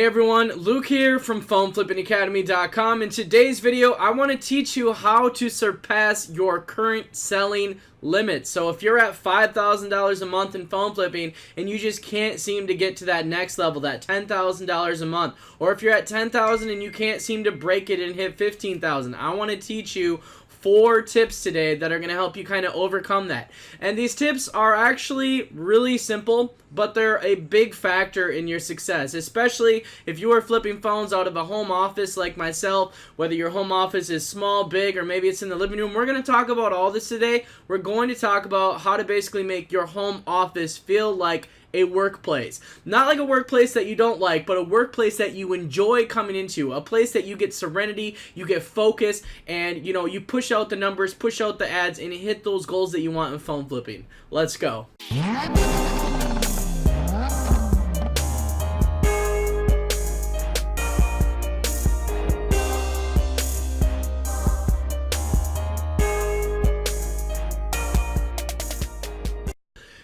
Hey everyone, Luke here from PhoneFlippingAcademy.com. In today's video, I want to teach you how to surpass your current selling limit. So if you're at $5,000 a month in phone flipping and you just can't seem to get to that next level, that $10,000 a month, or if you're at $10,000 and you can't seem to break it and hit $15,000, I want to teach you 4 tips today that are going to help you kind of overcome that. And these tips are actually really simple, but they're a big factor in your success, especially if you are flipping phones out of a home office like myself, whether your home office is small, big, or maybe it's in the living room. We're going to talk about all this today. We're going to talk about how to basically make your home office feel like a workplace. Not like a workplace that you don't like, but a workplace that you enjoy coming into. A place that you get serenity, you get focus, and you push out the numbers, push out the ads, and hit those goals that you want in phone flipping. Let's go.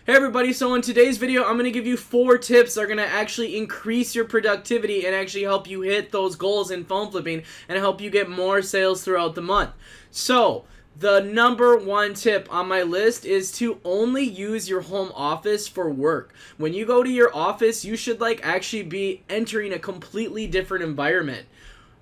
Hey everybody, so in today's video, I'm going to give you 4 tips that are going to actually increase your productivity and actually help you hit those goals in phone flipping and help you get more sales throughout the month. So, the number 1 tip on my list is to only use your home office for work. When you go to your office, you should actually be entering a completely different environment.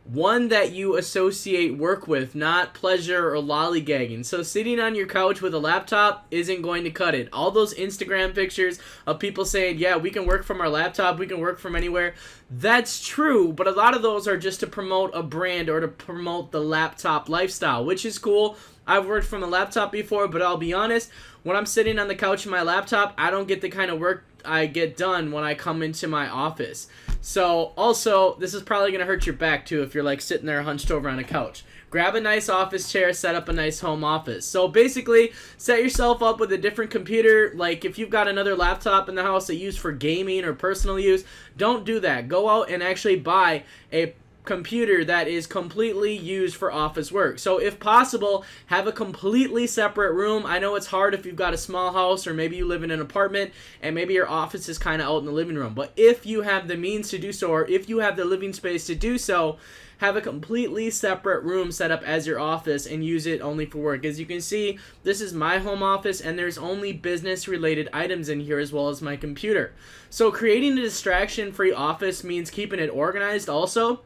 One that you associate work with, not pleasure or lollygagging. So sitting on your couch with a laptop isn't going to cut it. All those Instagram pictures of people saying, yeah, we can work from our laptop, we can work from anywhere. That's true, but a lot of those are just to promote a brand or to promote the laptop lifestyle, which is cool. I've worked from a laptop before, but I'll be honest, when I'm sitting on the couch in my laptop, I don't get the kind of work I get done when I come into my office. So also, this is probably going to hurt your back too if you're sitting there hunched over on a couch. Grab a nice office chair, set up a nice home office. So basically, set yourself up with a different computer. Like if you've got another laptop in the house that you use for gaming or personal use, don't do that. Go out and actually buy a computer that is completely used for office work. So if possible, have a completely separate room. I know it's hard if you've got a small house or maybe you live in an apartment and maybe your office is kind of out in the living room. But if you have the means to do so, or if you have the living space to do so, have a completely separate room set up as your office and use it only for work. As you can see, this is my home office and there's only business related items in here as well as my computer. So creating a distraction-free office means keeping it organized also.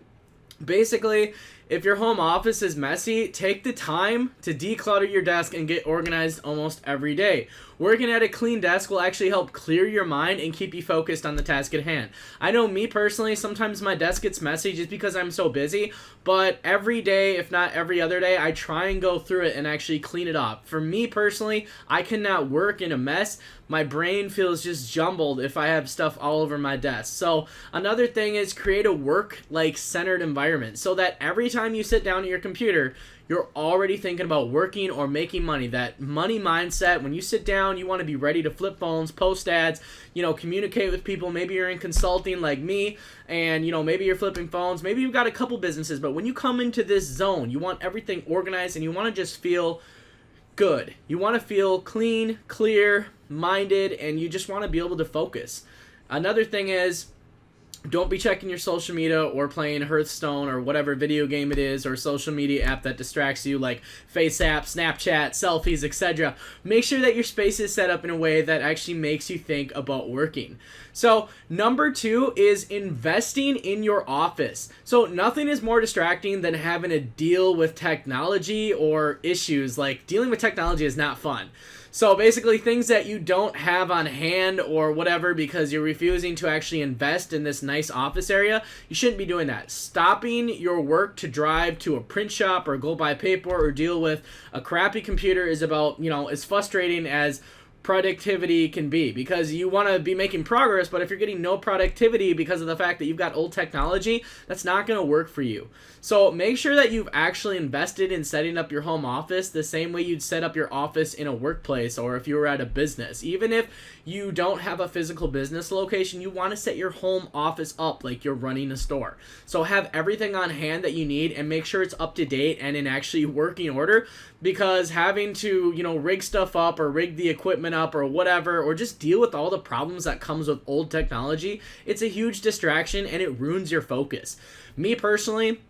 Basically, if your home office is messy, take the time to declutter your desk and get organized almost every day. Working at a clean desk will actually help clear your mind and keep you focused on the task at hand. I know me personally, sometimes my desk gets messy just because I'm so busy, but every day, if not every other day, I try and go through it and actually clean it up. For me personally, I cannot work in a mess. My brain feels just jumbled if I have stuff all over my desk. So another thing is create a work-centered environment so that every time you sit down at your computer, you're already thinking about working or making money. That money mindset, when you sit down, you want to be ready to flip phones, post ads, communicate with people. Maybe you're in consulting like me and, maybe you're flipping phones. Maybe you've got a couple businesses, but when you come into this zone, you want everything organized and you want to just feel good. You want to feel clean, clear, minded, and you just want to be able to focus. Another thing is, don't be checking your social media or playing Hearthstone or whatever video game it is or social media app that distracts you like FaceApp, Snapchat, selfies, etc. Make sure that your space is set up in a way that actually makes you think about working. So number 2 is investing in your office. So nothing is more distracting than having to deal with technology or issues. Like dealing with technology is not fun. So basically things that you don't have on hand or whatever because you're refusing to actually invest in this nice office area, you shouldn't be doing that. Stopping your work to drive to a print shop or go buy paper or deal with a crappy computer is about, as frustrating as productivity can be, because you want to be making progress, but if you're getting no productivity because of the fact that you've got old technology, that's not going to work for you. So make sure that you've actually invested in setting up your home office the same way you'd set up your office in a workplace or if you were at a business. Even if you don't have a physical business location, you want to set your home office up like you're running a store. So have everything on hand that you need and make sure it's up to date and in actually working order, because having to, rig stuff up or rig the equipment up or whatever, or just deal with all the problems that comes with old technology, it's a huge distraction and it ruins your focus. Me personally,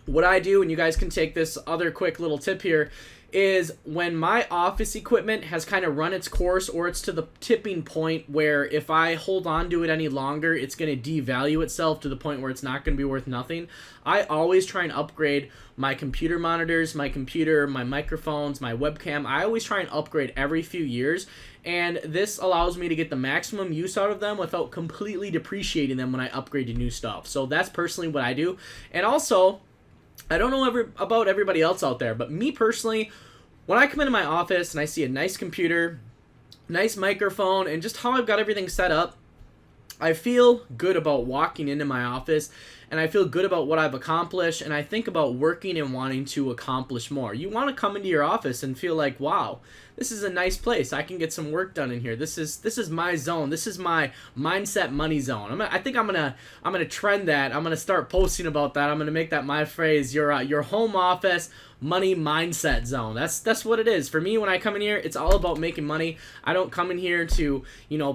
what I do, and you guys can take this other quick little tip here, is when my office equipment has kind of run its course, or it's to the tipping point where if I hold on to it any longer, it's going to devalue itself to the point where it's not going to be worth nothing, I always try and upgrade my computer monitors, my computer, my microphones, my webcam. I always try and upgrade every few years, and this allows me to get the maximum use out of them without completely depreciating them when I upgrade to new stuff. So that's personally what I do. And also, I don't know about everybody else out there, but me personally, when I come into my office and I see a nice computer, nice microphone, and just how I've got everything set up, I feel good about walking into my office, and I feel good about what I've accomplished, and I think about working and wanting to accomplish more. You want to come into your office and feel like, wow, this is a nice place. I can get some work done in here. This is my zone. This is my mindset money zone. I think I'm gonna trend that. I'm gonna start posting about that. I'm gonna make that my phrase. Your home office money mindset zone. That's what it is. For me, when I come in here, it's all about making money. I don't come in here to,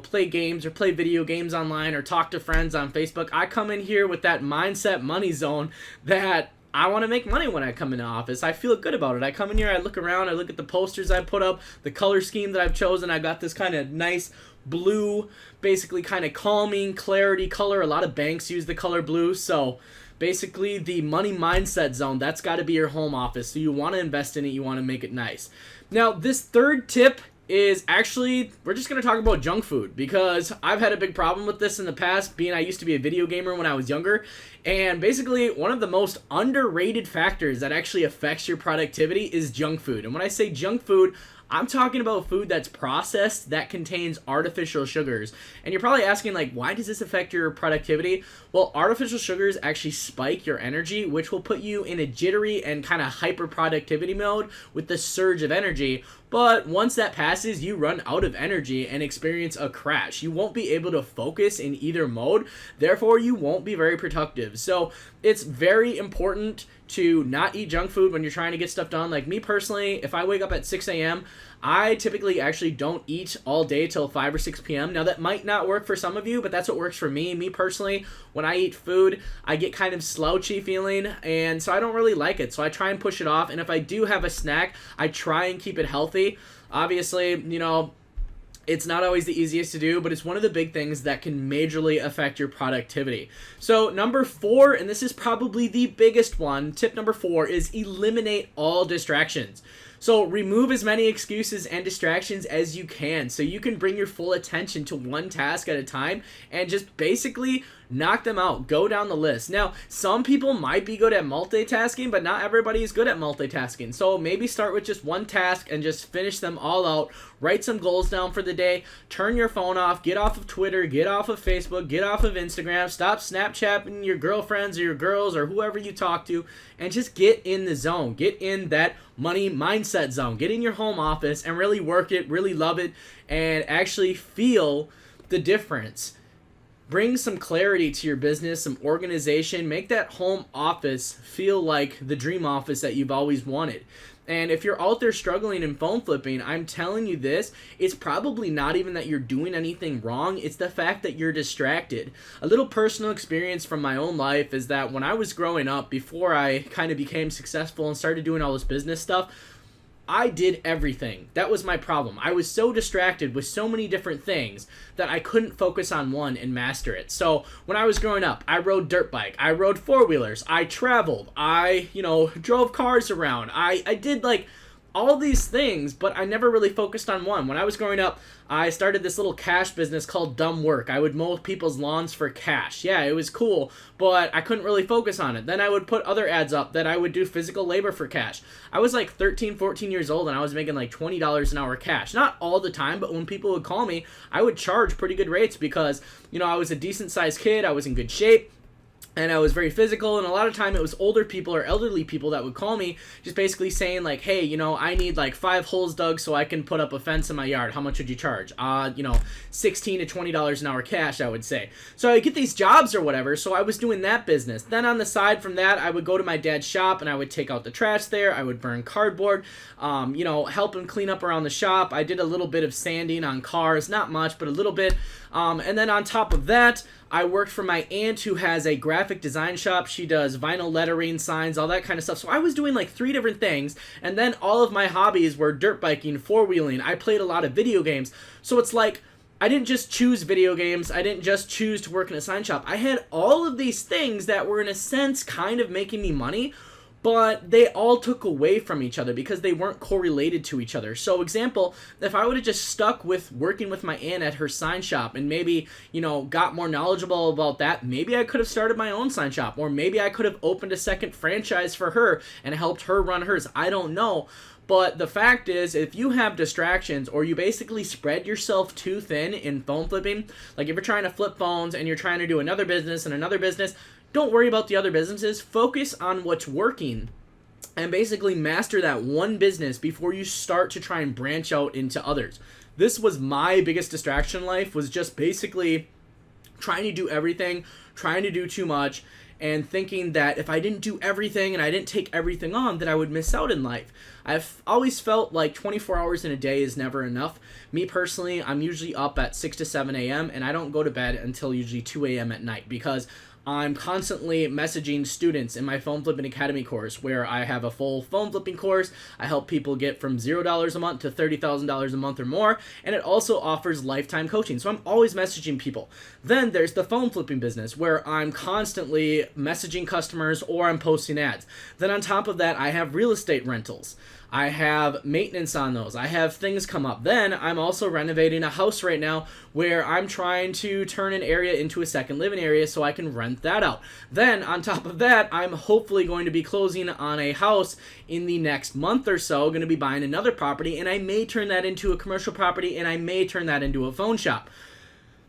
play games or play video games online or talk to friends on Facebook. I come in here with that mindset money zone that I want to make money when I come into office. I feel good about it. I come in here, I look around, I look at the posters I put up, the color scheme that I've chosen. I got this kind of nice blue, basically kind of calming clarity color. A lot of banks use the color blue. So basically the money mindset zone, that's got to be your home office. So you want to invest in it. You want to make it nice. Now, this third tip is actually, we're just going to talk about junk food, because I've had a big problem with this in the past, being I used to be a video gamer when I was younger, and basically one of the most underrated factors that actually affects your productivity is junk food. And when I say junk food, I'm talking about food that's processed, that contains artificial sugars. And you're probably asking, like, why does this affect your productivity? Well, artificial sugars actually spike your energy, which will put you in a jittery and kind of hyper productivity mode with the surge of energy. But once that passes, you run out of energy and experience a crash. You won't be able to focus in either mode. Therefore, you won't be very productive. So it's very important to not eat junk food when you're trying to get stuff done. Like me personally, if I wake up at 6 a.m., I typically actually don't eat all day till 5 or 6 p.m. Now, that might not work for some of you, but that's what works for me. Me personally, when I eat food, I get kind of slouchy feeling, and so I don't really like it. So I try and push it off, and if I do have a snack, I try and keep it healthy. Obviously, it's not always the easiest to do, but it's one of the big things that can majorly affect your productivity. So number 4, and this is probably the biggest one, tip number 4 is eliminate all distractions. So remove as many excuses and distractions as you can, so you can bring your full attention to one task at a time and just basically knock them out. Go down the list. Now, some people might be good at multitasking, but not everybody is good at multitasking. So maybe start with just one task and just finish them all out. Write some goals down for the day. Turn your phone off. Get off of Twitter. Get off of Facebook. Get off of Instagram. Stop Snapchatting your girlfriends or your girls or whoever you talk to, and just get in the zone. Get in that money mindset zone. Get in your home office and really work it, really love it, and actually feel the difference. Bring some clarity to your business, some organization. Make that home office feel like the dream office that you've always wanted. And if you're out there struggling in phone flipping, I'm telling you this, it's probably not even that you're doing anything wrong. It's the fact that you're distracted. A little personal experience from my own life is that when I was growing up, before I kind of became successful and started doing all this business stuff, I did everything. That was my problem. I was so distracted with so many different things that I couldn't focus on one and master it. So when I was growing up, I rode dirt bike, I rode four-wheelers, I traveled, I, drove cars around. I did like all these things, but I never really focused on one. When I was growing up, I started this little cash business called Dumb Work. I would mow people's lawns for cash. Yeah, it was cool, but I couldn't really focus on it. Then I would put other ads up that I would do physical labor for cash. I was like 13, 14 years old, and I was making like $20 an hour cash. Not all the time, but when people would call me, I would charge pretty good rates because, I was a decent-sized kid. I was in good shape. and I was very physical, and a lot of time it was older people or elderly people that would call me just basically saying like, hey, you know, I need like 5 holes dug so I can put up a fence in my yard. How much would you charge? You know, $16 to $20 an hour cash, I would say. So I would get these jobs or whatever, so I was doing that business. Then on the side from that, I would go to my dad's shop and I would take out the trash there. I would burn cardboard, you know, help him clean up around the shop. I did a little bit of sanding on cars, not much, but a little bit. And then on top of that, I worked for my aunt who has a graphic design shop. She does vinyl lettering, signs, all that kind of stuff. So I was doing like 3 different things. And then all of my hobbies were dirt biking, 4-wheeling. I played a lot of video games. So it's like, I didn't just choose video games. I didn't just choose to work in a sign shop. I had all of these things that were in a sense kind of making me money, but they all took away from each other because they weren't correlated to each other. So example, if I would have just stuck with working with my aunt at her sign shop and maybe, you know, got more knowledgeable about that, maybe I could have started my own sign shop, or maybe I could have opened a second franchise for her and helped her run hers. I don't know. But the fact is, if you have distractions or you basically spread yourself too thin in phone flipping, like if you're trying to flip phones and you're trying to do another business and another business, don't worry about the other businesses. Focus on what's working and basically master that one business before you start to try and branch out into others. This was my biggest distraction in life, was just basically trying to do everything, trying to do too much, and thinking that if I didn't do everything and I didn't take everything on, that I would miss out in life. I've always felt like 24 hours in a day is never enough. Me personally, I'm usually up at 6 to 7 a.m. and I don't go to bed until usually 2 a.m. at night because I'm constantly messaging students in my Phone Flipping Academy course, where I have a full phone flipping course. I help people get from $0 a month to $30,000 a month or more, and it also offers lifetime coaching. So I'm always messaging people. Then there's the phone flipping business, where I'm constantly messaging customers or I'm posting ads. Then on top of that, I have real estate rentals. I have maintenance on those. I have things come up. Then I'm also renovating a house right now where I'm trying to turn an area into a second living area so I can rent that out. Then on top of that, I'm hopefully going to be closing on a house in the next month or so, going to be buying another property, and I may turn that into a commercial property, and I may turn that into a phone shop.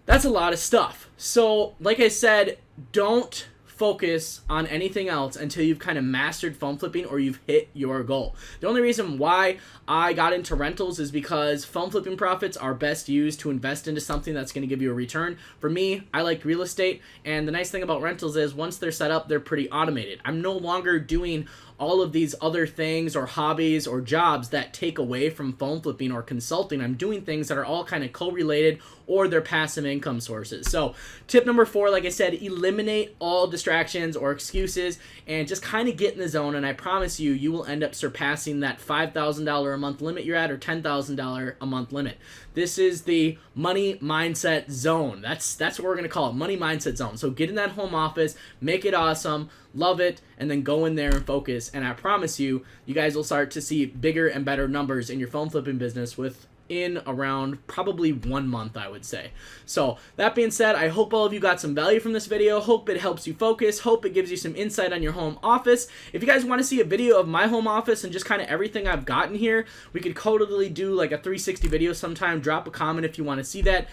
That's a lot of stuff. So like I said, don't focus on anything else until you've kind of mastered phone flipping or you've hit your goal. The only reason why I got into rentals is because phone flipping profits are best used to invest into something that's going to give you a return. For me, I like real estate, and the nice thing about rentals is once they're set up, they're pretty automated. I'm no longer doing all of these other things or hobbies or jobs that take away from phone flipping or consulting. I'm doing things that are all kind of correlated or they're passive income sources. So tip number 4, like I said, eliminate all distractions or excuses and just kind of get in the zone, and I promise you, you will end up surpassing that $5,000 a month limit you're at or $10,000 a month limit. This is the money mindset zone. That's what we're going to call it, money mindset zone. So get in that home office, make it awesome, love it, and then go in there and focus. And I promise you, you guys will start to see bigger and better numbers in your phone flipping business within around probably 1 month, I would say. So that being said, I hope all of you got some value from this video. Hope it helps you focus. Hope it gives you some insight on your home office. If you guys want to see a video of my home office and just kind of everything I've gotten here, we could totally do like a 360 video sometime. Drop a comment if you want to see that.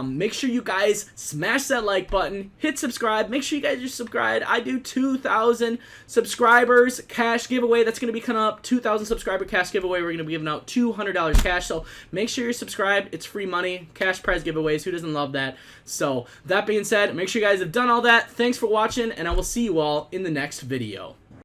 Make sure you guys smash that like button, hit subscribe. Make sure you guys are subscribed. I do 2,000 subscribers cash giveaway. That's going to be coming up. 2,000 subscriber cash giveaway. We're going to be giving out $200 cash. So make sure you're subscribed. It's free money, cash prize giveaways. Who doesn't love that? So that being said, make sure you guys have done all that. Thanks for watching, and I will see you all in the next video.